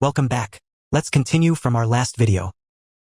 Welcome back. Let's continue from our last video.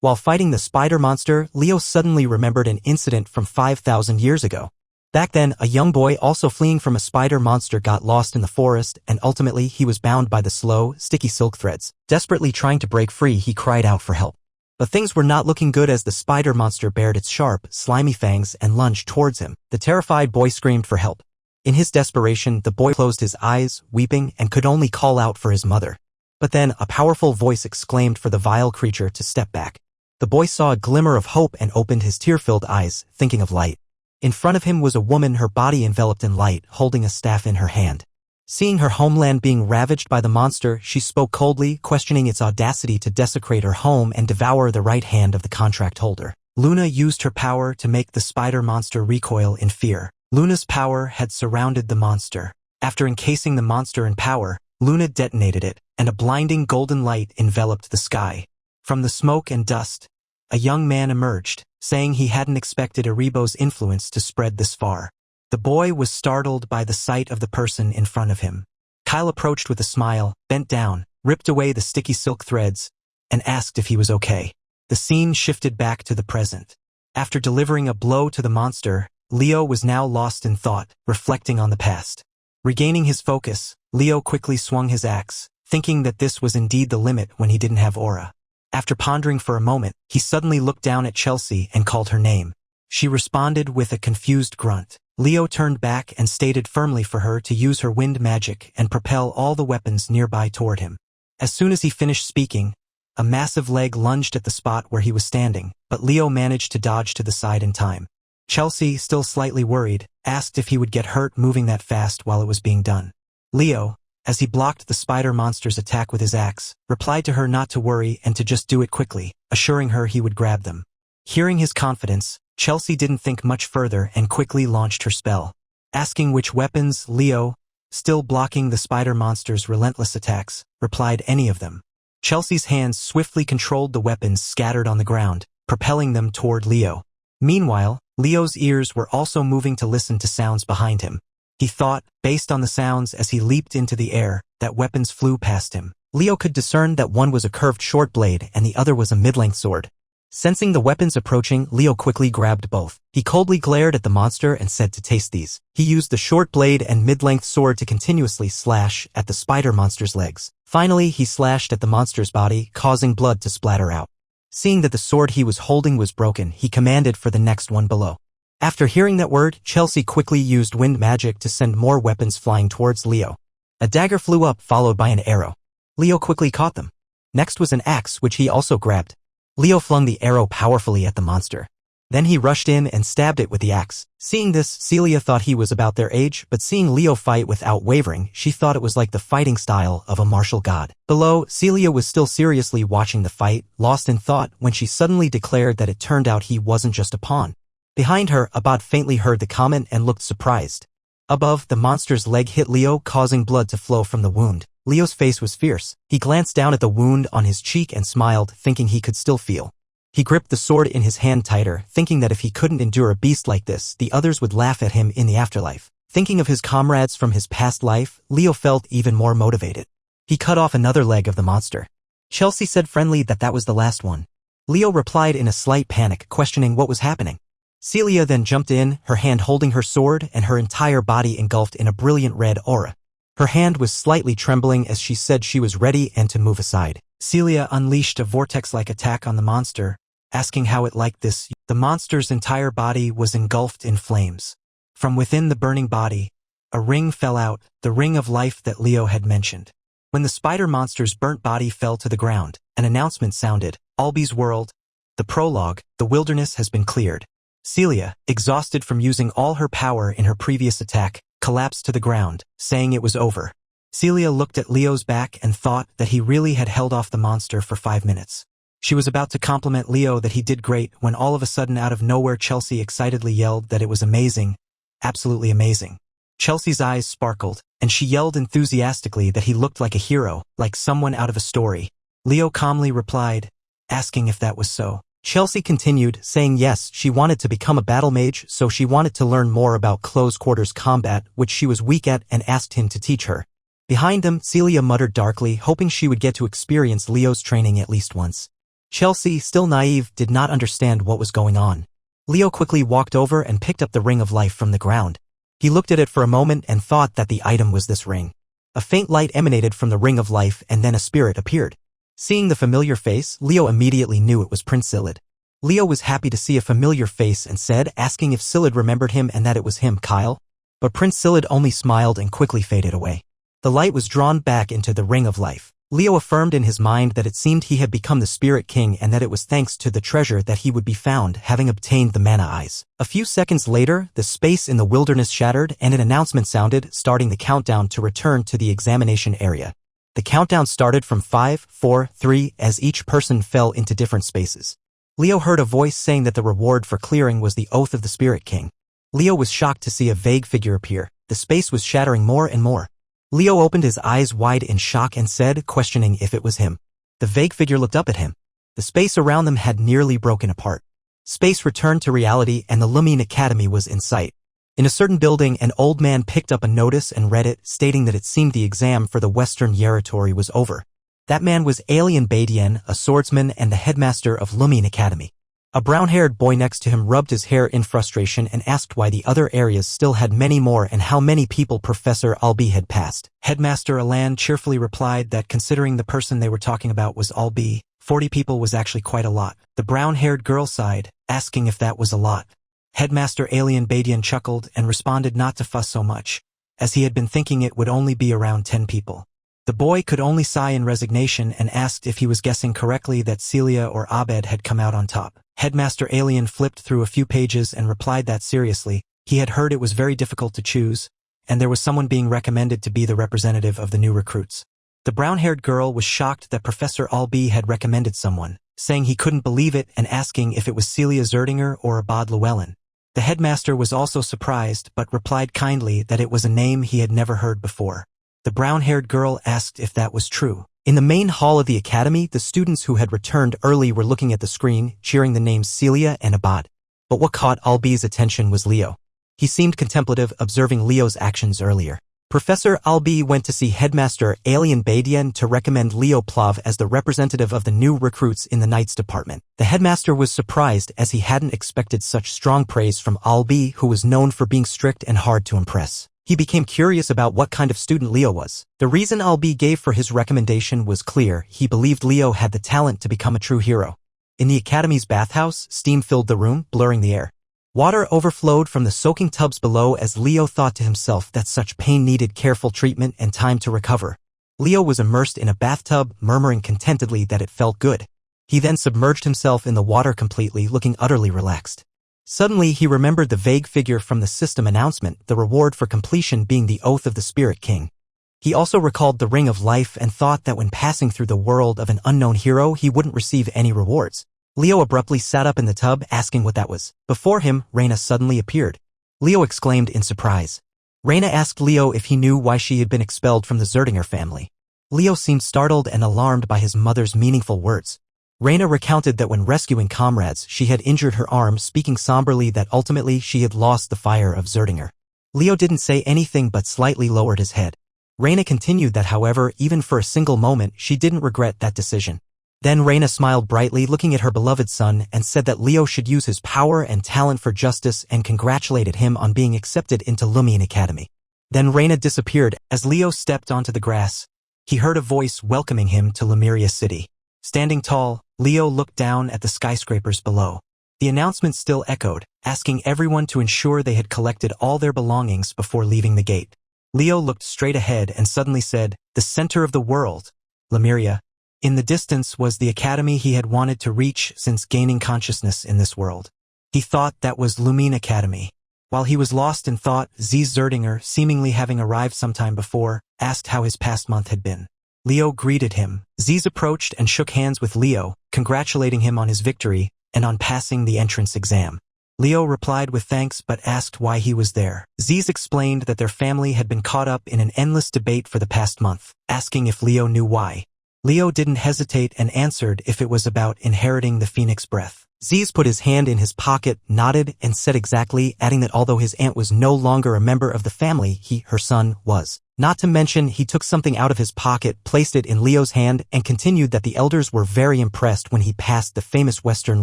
While fighting the spider monster, Leo suddenly remembered an incident from 5,000 years ago. Back then, a young boy also fleeing from a spider monster got lost in the forest, and ultimately he was bound by the slow, sticky silk threads. Desperately trying to break free, he cried out for help. But things were not looking good as the spider monster bared its sharp, slimy fangs and lunged towards him. The terrified boy screamed for help. In his desperation, the boy closed his eyes, weeping, and could only call out for his mother. But then, a powerful voice exclaimed for the vile creature to step back. The boy saw a glimmer of hope and opened his tear-filled eyes, thinking of light. In front of him was a woman, her body enveloped in light, holding a staff in her hand. Seeing her homeland being ravaged by the monster, she spoke coldly, questioning its audacity to desecrate her home and devour the right hand of the contract holder. Luna used her power to make the spider monster recoil in fear. Luna's power had surrounded the monster. After encasing the monster in power, Luna detonated it, and a blinding golden light enveloped the sky. From the smoke and dust, a young man emerged, saying he hadn't expected Erebos' influence to spread this far. The boy was startled by the sight of the person in front of him. Kyle approached with a smile, bent down, ripped away the sticky silk threads, and asked if he was okay. The scene shifted back to the present. After delivering a blow to the monster, Leo was now lost in thought, reflecting on the past. Regaining his focus, Leo quickly swung his axe, thinking that this was indeed the limit when he didn't have aura. After pondering for a moment, he suddenly looked down at Chelsea and called her name. She responded with a confused grunt. Leo turned back and stated firmly for her to use her wind magic and propel all the weapons nearby toward him. As soon as he finished speaking, a massive leg lunged at the spot where he was standing, but Leo managed to dodge to the side in time. Chelsea, still slightly worried, asked if he would get hurt moving that fast while it was being done. Leo, as he blocked the spider monster's attack with his axe, replied to her not to worry and to just do it quickly, assuring her he would grab them. Hearing his confidence, Chelsea didn't think much further and quickly launched her spell. Asking which weapons, Leo, still blocking the spider monster's relentless attacks, replied any of them. Chelsea's hands swiftly controlled the weapons scattered on the ground, propelling them toward Leo. Meanwhile, Leo's ears were also moving to listen to sounds behind him. He thought, based on the sounds as he leaped into the air, that weapons flew past him. Leo could discern that one was a curved short blade and the other was a mid-length sword. Sensing the weapons approaching, Leo quickly grabbed both. He coldly glared at the monster and said to taste these. He used the short blade and mid-length sword to continuously slash at the spider monster's legs. Finally, he slashed at the monster's body, causing blood to splatter out. Seeing that the sword he was holding was broken, he commanded for the next one below. After hearing that word, Chelsea quickly used wind magic to send more weapons flying towards Leo. A dagger flew up, followed by an arrow. Leo quickly caught them. Next was an axe, which he also grabbed. Leo flung the arrow powerfully at the monster. Then he rushed in and stabbed it with the axe. Seeing this, Celia thought he was about their age, but seeing Leo fight without wavering, she thought it was like the fighting style of a martial god. Below, Celia was still seriously watching the fight, lost in thought, when she suddenly declared that it turned out he wasn't just a pawn. Behind her, Abad faintly heard the comment and looked surprised. Above, the monster's leg hit Leo, causing blood to flow from the wound. Leo's face was fierce. He glanced down at the wound on his cheek and smiled, thinking he could still feel. He gripped the sword in his hand tighter, thinking that if he couldn't endure a beast like this, the others would laugh at him in the afterlife. Thinking of his comrades from his past life, Leo felt even more motivated. He cut off another leg of the monster. Chelsea said friendly that that was the last one. Leo replied in a slight panic, questioning what was happening. Celia then jumped in, her hand holding her sword and her entire body engulfed in a brilliant red aura. Her hand was slightly trembling as she said she was ready and to move aside. Celia unleashed a vortex-like attack on the monster, asking how it liked this. The monster's entire body was engulfed in flames. From within the burning body, a ring fell out, the ring of life that Leo had mentioned. When the spider monster's burnt body fell to the ground, an announcement sounded, Albi's world, the prologue, the wilderness has been cleared. Celia, exhausted from using all her power in her previous attack, collapsed to the ground, saying it was over. Celia looked at Leo's back and thought that he really had held off the monster for 5 minutes. She was about to compliment Leo that he did great when all of a sudden out of nowhere Chelsea excitedly yelled that it was amazing, absolutely amazing. Chelsea's eyes sparkled, and she yelled enthusiastically that he looked like a hero, like someone out of a story. Leo calmly replied, asking if that was so. Chelsea continued, saying yes, she wanted to become a battle mage, so she wanted to learn more about close quarters combat, which she was weak at, and asked him to teach her. Behind them, Celia muttered darkly, hoping she would get to experience Leo's training at least once. Chelsea, still naive, did not understand what was going on. Leo quickly walked over and picked up the Ring of Life from the ground. He looked at it for a moment and thought that the item was this ring. A faint light emanated from the Ring of Life and then a spirit appeared. Seeing the familiar face, Leo immediately knew it was Prince Silid. Leo was happy to see a familiar face and said, asking if Silid remembered him and that it was him, Kyle. But Prince Silid only smiled and quickly faded away. The light was drawn back into the Ring of Life. Leo affirmed in his mind that it seemed he had become the Spirit King and that it was thanks to the treasure that he would be found, having obtained the Mana Eyes. A few seconds later, the space in the wilderness shattered and an announcement sounded, starting the countdown to return to the examination area. The countdown started from 5, 4, 3 as each person fell into different spaces. Leo heard a voice saying that the reward for clearing was the Oath of the Spirit King. Leo was shocked to see a vague figure appear. The space was shattering more and more. Leo opened his eyes wide in shock and said, questioning if it was him. The vague figure looked up at him. The space around them had nearly broken apart. Space returned to reality and the Lumene Academy was in sight. In a certain building, an old man picked up a notice and read it, stating that it seemed the exam for the Western Territory was over. That man was Alien Badian, a swordsman and the headmaster of Lumene Academy. A brown-haired boy next to him rubbed his hair in frustration and asked why the other areas still had many more and how many people Professor Albi had passed. Headmaster Alan cheerfully replied that considering the person they were talking about was Albi, 40 people was actually quite a lot. The brown-haired girl sighed, asking if that was a lot. Headmaster Alien Badian chuckled and responded not to fuss so much, as he had been thinking it would only be around 10 people. The boy could only sigh in resignation and asked if he was guessing correctly that Celia or Abed had come out on top. Headmaster Alien flipped through a few pages and replied that seriously, he had heard it was very difficult to choose, and there was someone being recommended to be the representative of the new recruits. The brown-haired girl was shocked that Professor Albi had recommended someone, saying he couldn't believe it and asking if it was Celia Zerdinger or Abad Llewellyn. The headmaster was also surprised but replied kindly that it was a name he had never heard before. The brown-haired girl asked if that was true. In the main hall of the academy, the students who had returned early were looking at the screen, cheering the names Celia and Abad. But what caught Albi's attention was Leo. He seemed contemplative, observing Leo's actions earlier. Professor Albi went to see Headmaster Alien Badian to recommend Leo Plav as the representative of the new recruits in the Knights Department. The headmaster was surprised as he hadn't expected such strong praise from Albi, who was known for being strict and hard to impress. He became curious about what kind of student Leo was. The reason Albi gave for his recommendation was clear. He believed Leo had the talent to become a true hero. In the academy's bathhouse, steam filled the room, blurring the air. Water overflowed from the soaking tubs below as Leo thought to himself that such pain needed careful treatment and time to recover. Leo was immersed in a bathtub, murmuring contentedly that it felt good. He then submerged himself in the water completely, looking utterly relaxed. Suddenly, he remembered the vague figure from the system announcement, the reward for completion being the Oath of the Spirit King. He also recalled the Ring of Life and thought that when passing through the world of an unknown hero, he wouldn't receive any rewards. Leo abruptly sat up in the tub, asking what that was. Before him, Reina suddenly appeared. Leo exclaimed in surprise. Reina asked Leo if he knew why she had been expelled from the Zerdinger family. Leo seemed startled and alarmed by his mother's meaningful words. Reina recounted that when rescuing comrades, she had injured her arm, speaking somberly that ultimately she had lost the fire of Zerdinger. Leo didn't say anything but slightly lowered his head. Reina continued that, however, even for a single moment, she didn't regret that decision. Then Reina smiled brightly, looking at her beloved son, and said that Leo should use his power and talent for justice and congratulated him on being accepted into Lumene Academy. Then Reina disappeared. As Leo stepped onto the grass, he heard a voice welcoming him to Lemuria City. Standing tall, Leo looked down at the skyscrapers below. The announcement still echoed, asking everyone to ensure they had collected all their belongings before leaving the gate. Leo looked straight ahead and suddenly said, "The center of the world, Lemuria." In the distance was the academy he had wanted to reach since gaining consciousness in this world. He thought that was Lumene Academy. While he was lost in thought, Ziz Zerdinger, seemingly having arrived sometime before, asked how his past month had been. Leo greeted him. Ziz approached and shook hands with Leo, congratulating him on his victory and on passing the entrance exam. Leo replied with thanks but asked why he was there. Ziz explained that their family had been caught up in an endless debate for the past month, asking if Leo knew why. Leo didn't hesitate and answered if it was about inheriting the Phoenix Breath. Ziz put his hand in his pocket, nodded, and said exactly, adding that although his aunt was no longer a member of the family, her son, was. Not to mention, he took something out of his pocket, placed it in Leo's hand, and continued that the elders were very impressed when he passed the famous Western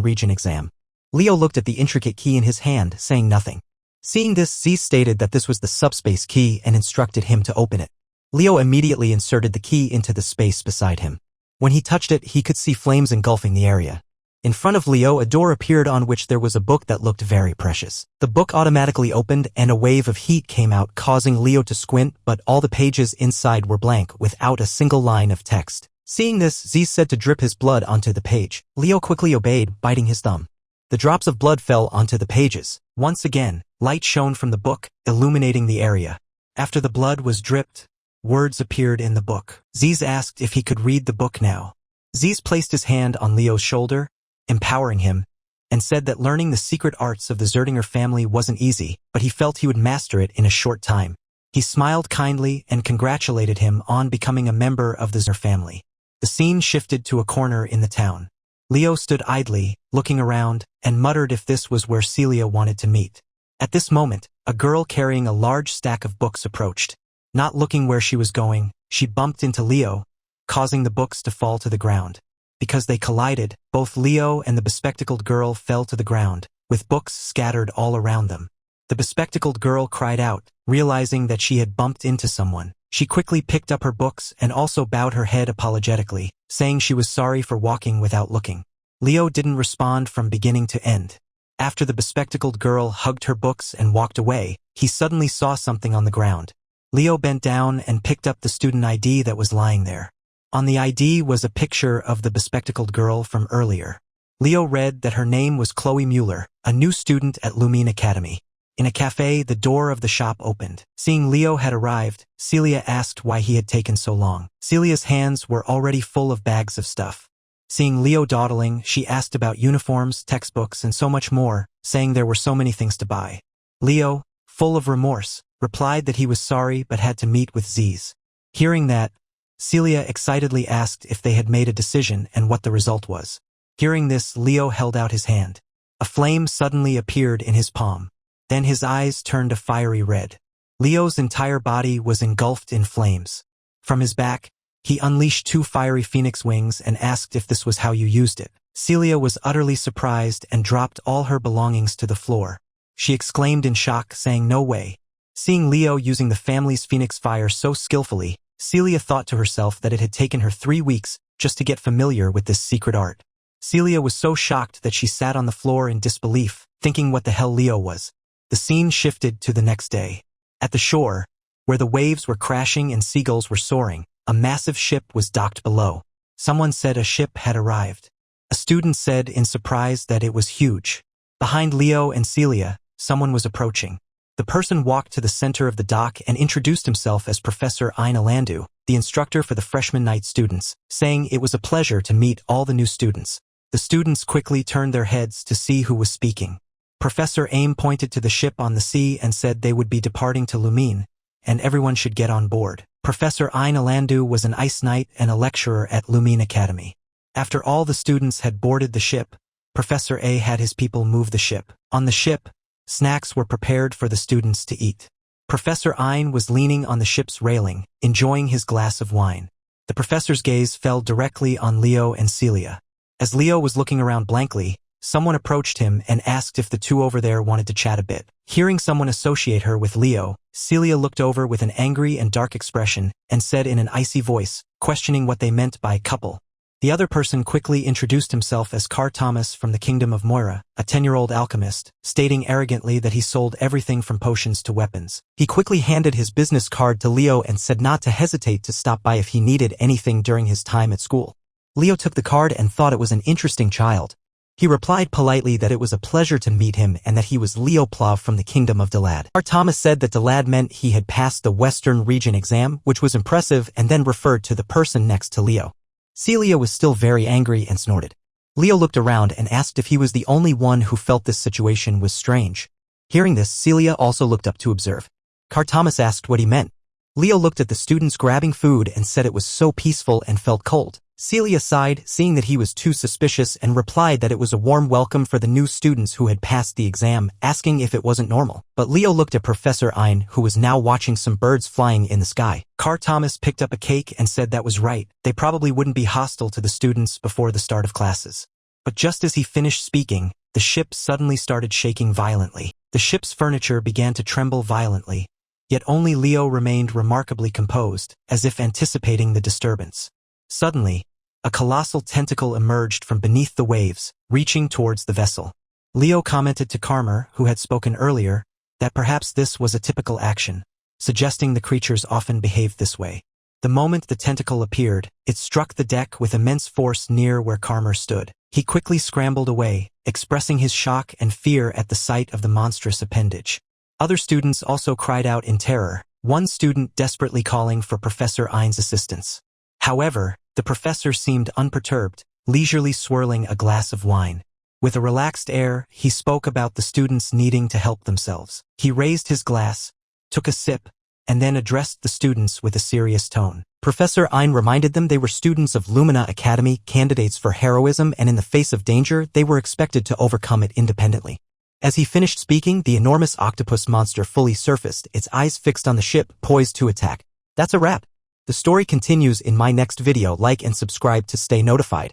region exam. Leo looked at the intricate key in his hand, saying nothing. Seeing this, Ziz stated that this was the subspace key and instructed him to open it. Leo immediately inserted the key into the space beside him. When he touched it, he could see flames engulfing the area. In front of Leo, a door appeared on which there was a book that looked very precious. The book automatically opened and a wave of heat came out, causing Leo to squint, but all the pages inside were blank, without a single line of text. Seeing this, Ziz said to drip his blood onto the page. Leo quickly obeyed, biting his thumb. The drops of blood fell onto the pages. Once again, light shone from the book, illuminating the area. After the blood was dripped, words appeared in the book. Ziz asked if he could read the book now. Ziz placed his hand on Leo's shoulder, empowering him, and said that learning the secret arts of the Zerdinger family wasn't easy, but he felt he would master it in a short time. He smiled kindly and congratulated him on becoming a member of the Zerdinger family. The scene shifted to a corner in the town. Leo stood idly, looking around, and muttered if this was where Celia wanted to meet. At this moment, a girl carrying a large stack of books approached. Not looking where she was going, she bumped into Leo, causing the books to fall to the ground. Because they collided, both Leo and the bespectacled girl fell to the ground, with books scattered all around them. The bespectacled girl cried out, realizing that she had bumped into someone. She quickly picked up her books and also bowed her head apologetically, saying she was sorry for walking without looking. Leo didn't respond from beginning to end. After the bespectacled girl hugged her books and walked away, he suddenly saw something on the ground. Leo bent down and picked up the student ID that was lying there. On the ID was a picture of the bespectacled girl from earlier. Leo read that her name was Chloe Mueller, a new student at Lumene Academy. In a cafe, the door of the shop opened. Seeing Leo had arrived, Celia asked why he had taken so long. Celia's hands were already full of bags of stuff. Seeing Leo dawdling, she asked about uniforms, textbooks, and so much more, saying there were so many things to buy. Leo, full of remorse, replied that he was sorry but had to meet with Ziz. Hearing that, Celia excitedly asked if they had made a decision and what the result was. Hearing this, Leo held out his hand. A flame suddenly appeared in his palm. Then his eyes turned a fiery red. Leo's entire body was engulfed in flames. From his back, he unleashed 2 fiery phoenix wings and asked if this was how you used it. Celia was utterly surprised and dropped all her belongings to the floor. She exclaimed in shock, saying no way. Seeing Leo using the family's phoenix fire so skillfully, Celia thought to herself that it had taken her 3 weeks just to get familiar with this secret art. Celia was so shocked that she sat on the floor in disbelief, thinking what the hell Leo was. The scene shifted to the next day. At the shore, where the waves were crashing and seagulls were soaring, a massive ship was docked below. Someone said a ship had arrived. A student said in surprise that it was huge. Behind Leo and Celia, someone was approaching. The person walked to the center of the dock and introduced himself as Professor Aina Landu, the instructor for the freshman night students, saying it was a pleasure to meet all the new students. The students quickly turned their heads to see who was speaking. Professor Aim pointed to the ship on the sea and said they would be departing to Lumene, and everyone should get on board. Professor Aina Landu was an ice knight and a lecturer at Lumene Academy. After all the students had boarded the ship, Professor A had his people move the ship. On the ship, snacks were prepared for the students to eat. Professor Ein was leaning on the ship's railing, enjoying his glass of wine. The professor's gaze fell directly on Leo and Celia. As Leo was looking around blankly, someone approached him and asked if the two over there wanted to chat a bit. Hearing someone associate her with Leo, Celia looked over with an angry and dark expression and said in an icy voice, questioning what they meant by couple. The other person quickly introduced himself as Car Thomas from the Kingdom of Moira, a 10-year-old alchemist, stating arrogantly that he sold everything from potions to weapons. He quickly handed his business card to Leo and said not to hesitate to stop by if he needed anything during his time at school. Leo took the card and thought it was an interesting child. He replied politely that it was a pleasure to meet him and that he was Leo Plav from the Kingdom of Dalad. Car Thomas said that Dalad meant he had passed the Western region exam, which was impressive, and then referred to the person next to Leo. Celia was still very angry and snorted. Leo looked around and asked if he was the only one who felt this situation was strange. Hearing this, Celia also looked up to observe. Car Thomas asked what he meant. Leo looked at the students grabbing food and said it was so peaceful and felt cold. Celia sighed, seeing that he was too suspicious, and replied that it was a warm welcome for the new students who had passed the exam, asking if it wasn't normal. But Leo looked at Professor Ein, who was now watching some birds flying in the sky. Carl Thomas picked up a cake and said that was right. They probably wouldn't be hostile to the students before the start of classes. But just as he finished speaking, the ship suddenly started shaking violently. The ship's furniture began to tremble violently, yet only Leo remained remarkably composed, as if anticipating the disturbance. Suddenly, a colossal tentacle emerged from beneath the waves, reaching towards the vessel. Leo commented to Carmer, who had spoken earlier, that perhaps this was a typical action, suggesting the creatures often behaved this way. The moment the tentacle appeared, it struck the deck with immense force near where Carmer stood. He quickly scrambled away, expressing his shock and fear at the sight of the monstrous appendage. Other students also cried out in terror, one student desperately calling for Professor Ein's assistance. However, the professor seemed unperturbed, leisurely swirling a glass of wine. With a relaxed air, he spoke about the students needing to help themselves. He raised his glass, took a sip, and then addressed the students with a serious tone. Professor Ein reminded them they were students of Lumene Academy, candidates for heroism, and in the face of danger, they were expected to overcome it independently. As he finished speaking, the enormous octopus monster fully surfaced, its eyes fixed on the ship, poised to attack. That's a wrap. The story continues in my next video. Like and subscribe to stay notified.